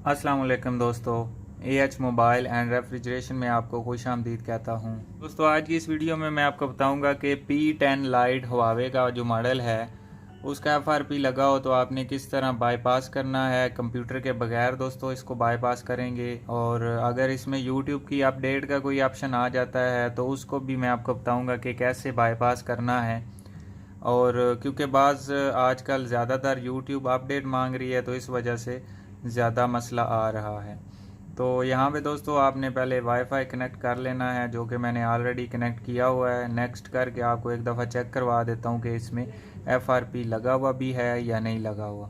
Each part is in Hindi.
अस्सलाम वालेकुम दोस्तों, AH मोबाइल एंड रेफ्रिजरेशन में आपको खुशामदीद कहता हूँ। दोस्तों आज की इस वीडियो में मैं आपको बताऊँगा कि P10 लाइट हुआवे का जो मॉडल है उसका FRP लगा हो तो आपने किस तरह बाईपास करना है कंप्यूटर के बगैर। दोस्तों इसको बाईपास करेंगे और अगर इसमें YouTube की अपडेट का कोई ऑप्शन आ जाता है तो उसको भी मैं आपको बताऊँगा कि कैसे बाईपास करना है। और क्योंकि बाज़ आजकल ज़्यादातर YouTube अपडेट मांग रही है तो इस वजह से ज़्यादा मसला आ रहा है। तो यहाँ पे दोस्तों आपने पहले वाईफाई कनेक्ट कर लेना है, जो कि मैंने ऑलरेडी कनेक्ट किया हुआ है। नेक्स्ट करके आपको एक दफ़ा चेक करवा देता हूँ कि इसमें FRP लगा हुआ भी है या नहीं लगा हुआ।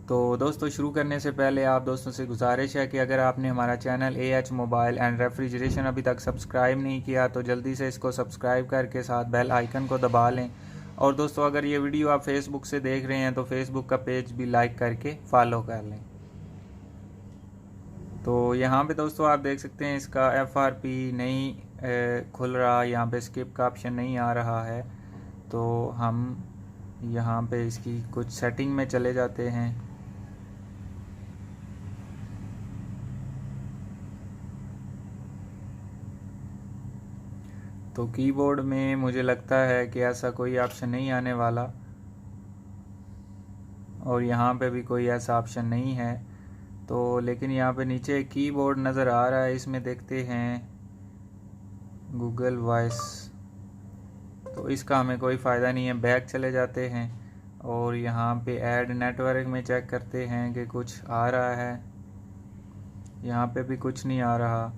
तो दोस्तों शुरू करने से पहले आप दोस्तों से गुजारिश है कि अगर आपने हमारा channel AH mobile and refrigeration अभी तक सब्सक्राइब नहीं किया तो जल्दी से इसको सब्सक्राइब करके साथ बेल आइकन को दबा लें। और दोस्तों अगर ये वीडियो आप फेसबुक से देख रहे हैं तो फेसबुक का पेज भी लाइक करके फॉलो कर लें। तो यहाँ पे दोस्तों आप देख सकते हैं इसका FRP नहीं खुल रहा, यहाँ पे स्किप का ऑप्शन नहीं आ रहा है। तो हम यहाँ पे इसकी कुछ सेटिंग में चले जाते हैं। तो कीबोर्ड में मुझे लगता है कि ऐसा कोई ऑप्शन नहीं आने वाला और यहाँ पे भी कोई ऐसा ऑप्शन नहीं है। तो लेकिन यहाँ पे नीचे कीबोर्ड नज़र आ रहा है, इसमें देखते हैं गूगल वॉइस। तो इसका हमें कोई फ़ायदा नहीं है, बैक चले जाते हैं और यहाँ पे ऐड नेटवर्क में चेक करते हैं कि कुछ आ रहा है। यहाँ पे भी कुछ नहीं आ रहा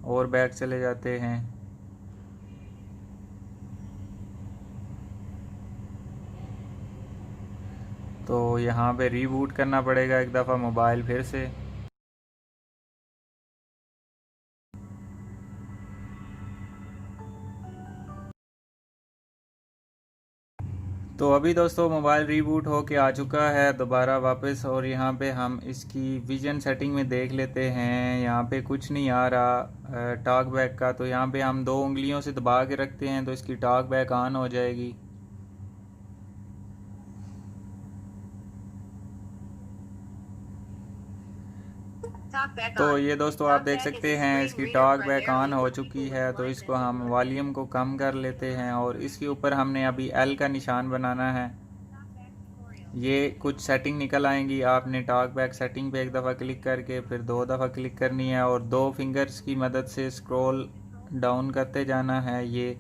और बैक चले जाते हैं। तो यहाँ पे रीबूट करना पड़ेगा एक दफ़ा मोबाइल फिर से। तो अभी दोस्तों मोबाइल रीबूट हो के आ चुका है दोबारा वापस, और यहाँ पे हम इसकी विजन सेटिंग में देख लेते हैं। यहाँ पे कुछ नहीं आ रहा टॉक बैक का। तो यहाँ पे हम 2 उंगलियों से दबा के रखते हैं तो इसकी टॉक बैक ऑन हो जाएगी। तो ये दोस्तों आप देख सकते हैं इसकी टॉक बैक ऑन हो चुकी है। तो इसको हम वॉल्यूम को कम कर लेते हैं और इसके ऊपर हमने अभी L का निशान बनाना है। ये कुछ सेटिंग निकल आएंगी, आपने टॉक बैक सेटिंग पे एक दफ़ा क्लिक करके फिर 2 दफ़ा क्लिक करनी है और 2 फिंगर्स की मदद से स्क्रॉल डाउन करते जाना है। ये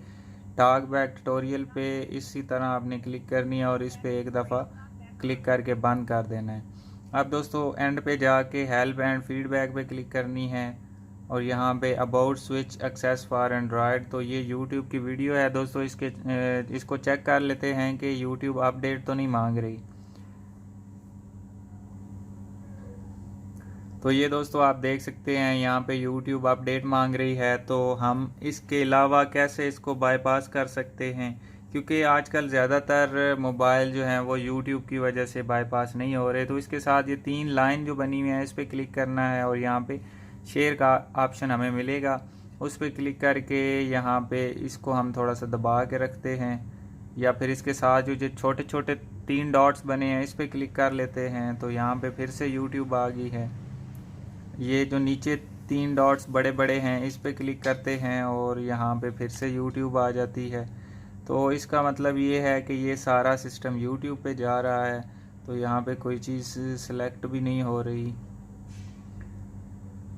टॉक बैक ट्यूटोरियल पे इसी तरह आपने क्लिक करनी है और इस पे एक दफ़ा क्लिक करके बंद कर देना है। अब दोस्तों एंड पे जाके हेल्प एंड फीडबैक पे क्लिक करनी है और यहाँ पे about switch access for Android. तो ये YouTube की वीडियो है दोस्तों, इसको चेक कर लेते हैं कि YouTube अपडेट तो नहीं मांग रही। तो ये दोस्तों आप देख सकते हैं यहाँ पे YouTube अपडेट मांग रही है। तो हम इसके अलावा कैसे इसको बाईपास कर सकते हैं, क्योंकि आजकल ज़्यादातर मोबाइल जो हैं वो YouTube की वजह से बाईपास नहीं हो रहे। तो इसके साथ ये 3 लाइन जो बनी हुई है इस पर क्लिक करना है और यहाँ पे शेयर का ऑप्शन हमें मिलेगा, उस पर क्लिक करके यहाँ पे इसको हम थोड़ा सा दबा के रखते हैं या फिर इसके साथ जो छोटे छोटे 3 डॉट्स बने हैं इस पर क्लिक कर लेते हैं। तो यहाँ पे फिर से YouTube आ गई है। ये जो नीचे 3 डॉट्स बड़े बड़े हैं इस पे क्लिक करते हैं और यहाँ पे फिर से YouTube आ जाती है। तो इसका मतलब ये है कि ये सारा सिस्टम YouTube पे जा रहा है। तो यहाँ पे कोई चीज़ सेलेक्ट भी नहीं हो रही।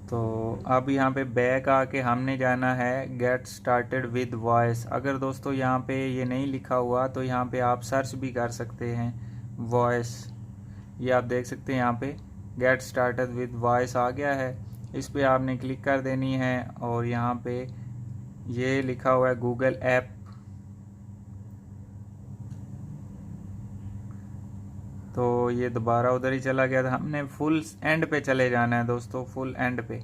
तो अब यहाँ पे बैक आके हमने जाना है गेट स्टार्टेड विद वॉइस। अगर दोस्तों यहाँ पे ये नहीं लिखा हुआ तो यहाँ पे आप सर्च भी कर सकते हैं वॉइस। ये आप देख सकते हैं यहाँ पे गेट स्टार्टेड विद वॉइस आ गया है, इस पे आपने क्लिक कर देनी है और यहाँ पे ये लिखा हुआ है गूगल ऐप। तो ये दोबारा उधर ही चला गया था, हमने फुल एंड पे चले जाना है दोस्तों, फुल एंड पे।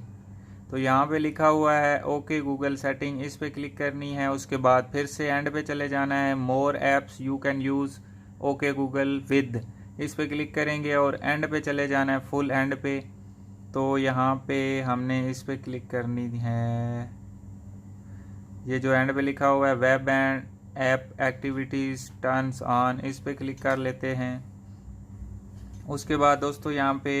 तो यहाँ पे लिखा हुआ है ओके गूगल सेटिंग, इस पे क्लिक करनी है। उसके बाद फिर से एंड पे चले जाना है, more apps you can use okay Google with, इस पे क्लिक करेंगे और एंड पे चले जाना है, फुल एंड पे। तो यहाँ पे हमने इस पे क्लिक करनी है, ये जो एंड पे लिखा हुआ है web and app activities turns on, इस पे क्लिक कर लेते हैं। उसके बाद दोस्तों यहाँ पे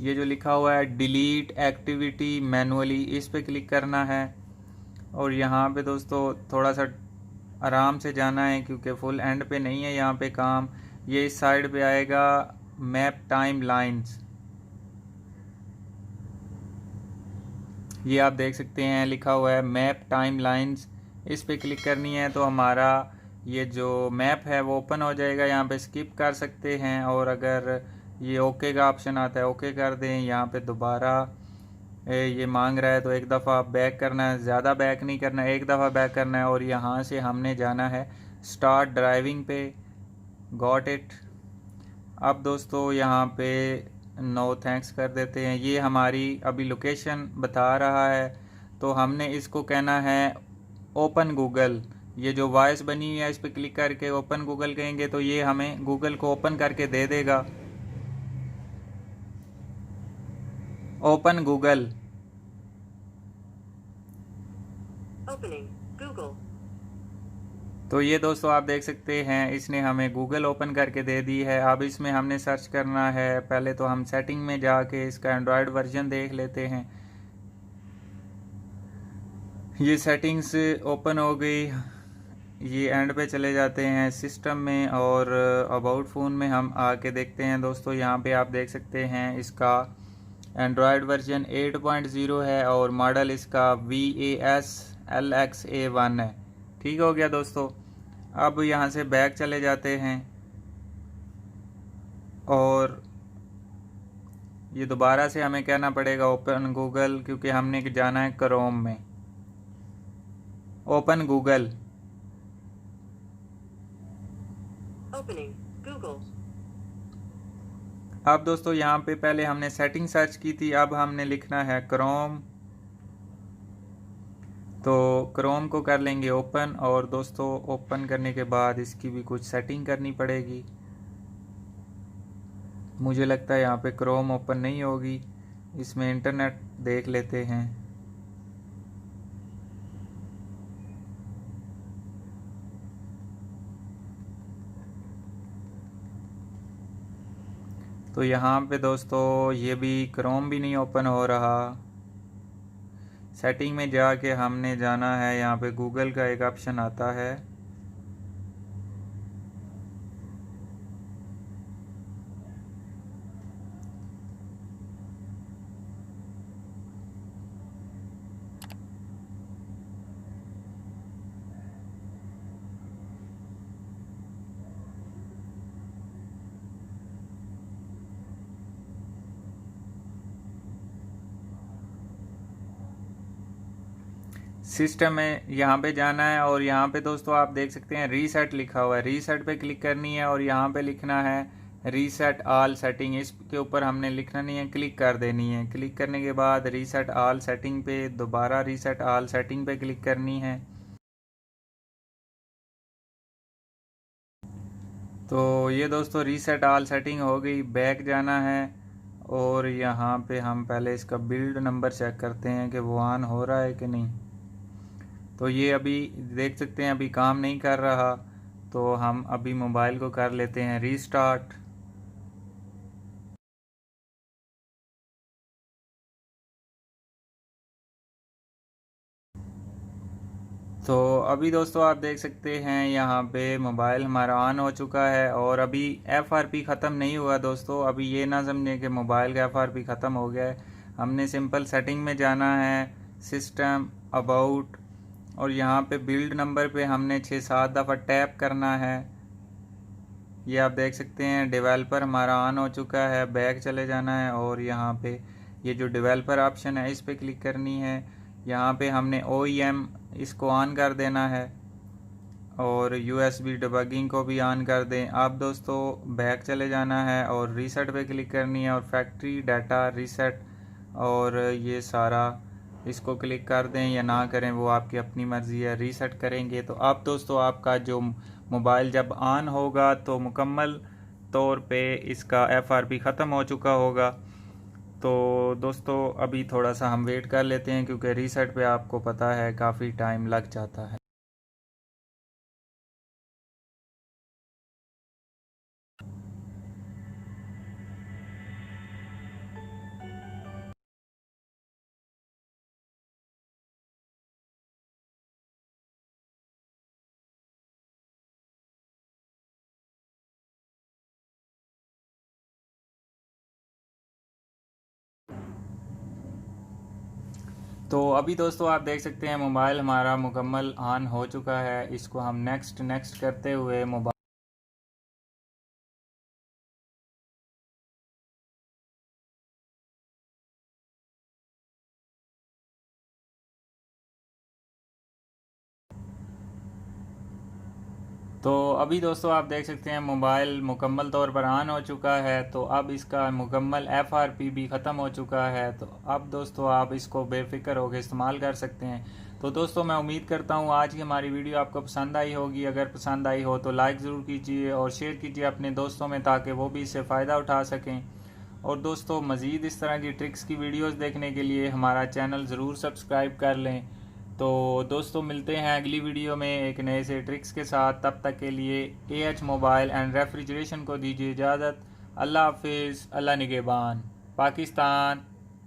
ये जो लिखा हुआ है डिलीट एक्टिविटी मैनुअली, इस पे क्लिक करना है। और यहाँ पे दोस्तों थोड़ा सा आराम से जाना है क्योंकि फुल एंड पे नहीं है यहाँ पे काम। ये इस साइड पे आएगा मैप टाइम लाइन्स, ये आप देख सकते हैं लिखा हुआ है मैप टाइम लाइन्स। इस पे क्लिक करनी है तो हमारा ये जो मैप है वो ओपन हो जाएगा। यहाँ पे स्किप कर सकते हैं, और अगर ये ओके का ऑप्शन आता है ओके कर दें। यहाँ पे दोबारा ये मांग रहा है तो एक दफ़ा बैक करना है, ज़्यादा बैक नहीं करना है, एक दफ़ा बैक करना है। और यहाँ से हमने जाना है स्टार्ट ड्राइविंग पे। Got it. अब दोस्तों यहाँ पे नो थैंक्स कर देते हैं। ये हमारी अभी लोकेशन बता रहा है, तो हमने इसको कहना है ओपन गूगल। ये जो वॉइस बनी हुई है इस पर क्लिक करके ओपन गूगल कहेंगे तो ये हमें गूगल को ओपन करके दे देगा। Open Google. Opening Google. तो ये दोस्तों आप देख सकते हैं इसने हमें गूगल ओपन करके दे दी है। अब इसमें हमने सर्च करना है, पहले तो हम सेटिंग में जाके इसका एंड्रॉयड वर्जन देख लेते हैं। ये सेटिंग्स ओपन हो गई। ये एंड पे चले जाते हैं सिस्टम में, और अबाउट फ़ोन में हम आके देखते हैं। दोस्तों यहाँ पे आप देख सकते हैं इसका एंड्रॉयड वर्जन 8.0 है और मॉडल इसका VAS LXA1 है। ठीक हो गया दोस्तों। अब यहाँ से बैक चले जाते हैं और ये दोबारा से हमें कहना पड़ेगा ओपन गूगल, क्योंकि हमने जाना है क्रोम में। Open Google. Opening Google. अब दोस्तों यहाँ पे पहले हमने सेटिंग सर्च की थी, अब हमने लिखना है क्रोम। तो क्रोम को कर लेंगे ओपन, और दोस्तों ओपन करने के बाद इसकी भी कुछ सेटिंग करनी पड़ेगी। मुझे लगता है यहाँ पे क्रोम ओपन नहीं होगी, इसमें इंटरनेट देख लेते हैं। तो यहाँ पे दोस्तों ये भी क्रोम भी नहीं ओपन हो रहा। सेटिंग में जाके हमने जाना है, यहाँ पे गूगल का एक ऑप्शन आता है, सिस्टम में यहाँ पे जाना है। और यहाँ पे दोस्तों आप देख सकते हैं रीसेट लिखा हुआ है, रीसेट पे क्लिक करनी है और यहाँ पे लिखना है रीसेट ऑल सेटिंग। इसके ऊपर हमने लिखना नहीं है, क्लिक कर देनी है। क्लिक करने के बाद रीसेट ऑल सेटिंग पे दोबारा रीसेट ऑल सेटिंग पे क्लिक करनी है। तो ये दोस्तों रीसेट ऑल सेटिंग हो गई। बैक जाना है और यहाँ पे हम पहले इसका बिल्ड नंबर चेक करते हैं कि वो ऑन हो रहा है कि नहीं। तो ये अभी देख सकते हैं अभी काम नहीं कर रहा, तो हम अभी मोबाइल को कर लेते हैं रीस्टार्ट। तो अभी दोस्तों आप देख सकते हैं यहाँ पे मोबाइल हमारा ऑन हो चुका है, और अभी FRP ख़त्म नहीं हुआ दोस्तों। अभी ये ना समझें कि मोबाइल का FRP ख़त्म हो गया है। हमने सिंपल सेटिंग में जाना है, सिस्टम, अबाउट, और यहाँ पे बिल्ड नंबर पे हमने 6-7 दफ़ा टैप करना है। ये आप देख सकते हैं डेवलपर हमारा ऑन हो चुका है। बैक चले जाना है और यहाँ पे ये जो डेवलपर ऑप्शन है इस पर क्लिक करनी है। यहाँ पे हमने OEM इसको ऑन कर देना है और USB डिबगिंग को भी ऑन कर दें। अब दोस्तों बैक चले जाना है और रीसेट पे क्लिक करनी है और फैक्ट्री डाटा रीसेट, और ये सारा इसको क्लिक कर दें या ना करें वो आपकी अपनी मर्ज़ी है। रीसेट करेंगे तो अब दोस्तों आपका जो मोबाइल जब ऑन होगा तो मुकम्मल तौर पे इसका FRP ख़त्म हो चुका होगा। तो दोस्तों अभी थोड़ा सा हम वेट कर लेते हैं क्योंकि रीसेट पे आपको पता है काफ़ी टाइम लग जाता है। तो अभी दोस्तों आप देख सकते हैं मोबाइल हमारा मुकम्मल ऑन हो चुका है। इसको हम नेक्स्ट करते हुए मोबाइल तो अभी दोस्तों आप देख सकते हैं मोबाइल मुकम्मल तौर पर ऑन हो चुका है। तो अब इसका मुकम्मल FRP भी ख़त्म हो चुका है। तो अब दोस्तों आप इसको बेफिक्र होकर इस्तेमाल कर सकते हैं। तो दोस्तों मैं उम्मीद करता हूँ आज की हमारी वीडियो आपको पसंद आई होगी। अगर पसंद आई हो तो लाइक ज़रूर कीजिए और शेयर कीजिए अपने दोस्तों में, ताकि वो भी इससे फ़ायदा उठा सकें। और दोस्तों मज़ीद इस तरह की ट्रिक्स की वीडियोस देखने के लिए हमारा चैनल ज़रूर सब्सक्राइब कर लें। तो दोस्तों मिलते हैं अगली वीडियो में एक नए से ट्रिक्स के साथ। तब तक के लिए AH मोबाइल एंड रेफ्रिजरेशन को दीजिए इजाज़त। अल्लाह हाफिज़, अल्लाह निगहबान। पाकिस्तान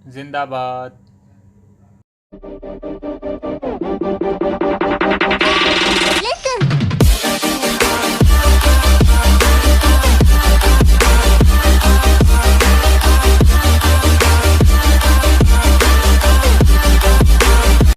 जिंदाबाद।